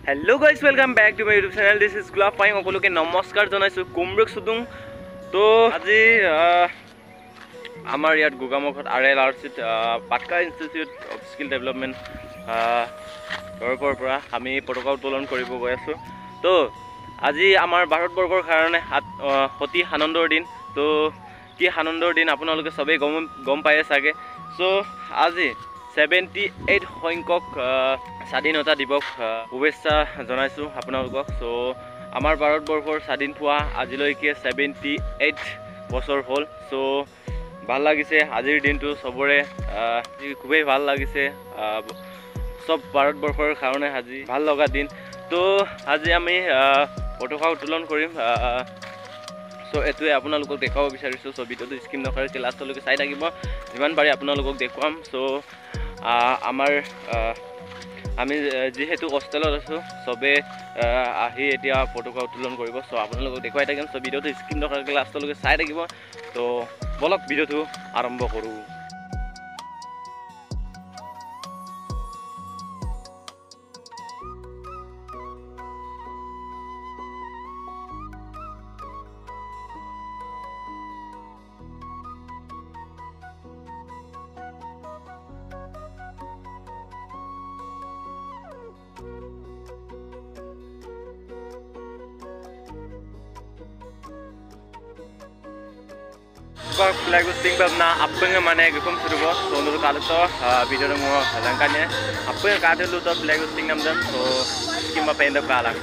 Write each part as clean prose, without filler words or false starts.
Hello guys, welcome back to my YouTube channel. This is Gulab Pai. সকলোকে নমস্কাৰ জনাইছো কুমব্ৰক সুদুং তো আজি আমাৰ ইয়াত গোগামুখত RLRCত পাটকা ইনষ্টিটিউট অফ স্কিল ডেভেলপমেণ্ট তৰফৰ পৰা আমি পতাকা উত্তোলন কৰিব গৈ আছো তো আজি আমাৰ ভাৰতবৰ্ষৰ কাৰণে অতি আনন্দৰ দিন তো কি আনন্দৰ দিন আপোনালোকে সবেই গম পায় চাগে সো আজি 78 সংখ্যক স্বাধীনতা দিৱস শুভেচ্ছা জনাইছো আপোনালোকক সো আমাৰ ভাৰতবৰ্ষৰ স্বাধীন হোৱা আজিলৈকে 78 বছৰ হ'ল সো ভাল লাগিছে আজিৰ দিনটো সবৰে খুবেই ভাল লাগিছে সব ভাৰতবৰ্ষৰ কাৰণে আজি ভাল লগা দিন তো আজি আমি পতাকা উত্তোলন কৰিম সো এটোৱে আপোনালোকক দেখাব বিচাৰিছো সো ভিডিওটো স্কিপ নকৰি লাষ্টলৈকে চাই থাকিব যিমান পাৰি আপোনালোকক দেখুৱাম সো আমাৰ আমি যেহেতু হোষ্টেলত আছো সবে আহি এতিয়া পতাকা উত্তোলন কৰিব সো আপোনালোকক দেখুৱাই থাকিম সো ভিডিওটো স্কিপ নকৰি লাষ্টলৈকে চাই থাকিব তো বলক ভিডিওটো আৰম্ভ কৰোঁ flag hosting babna appenga mane gukum surubo so nuru kalto video mo langkanya appenga kadelu to flag hosting namdan so skimma penda kalang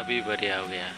अभी बढ़िया हो गया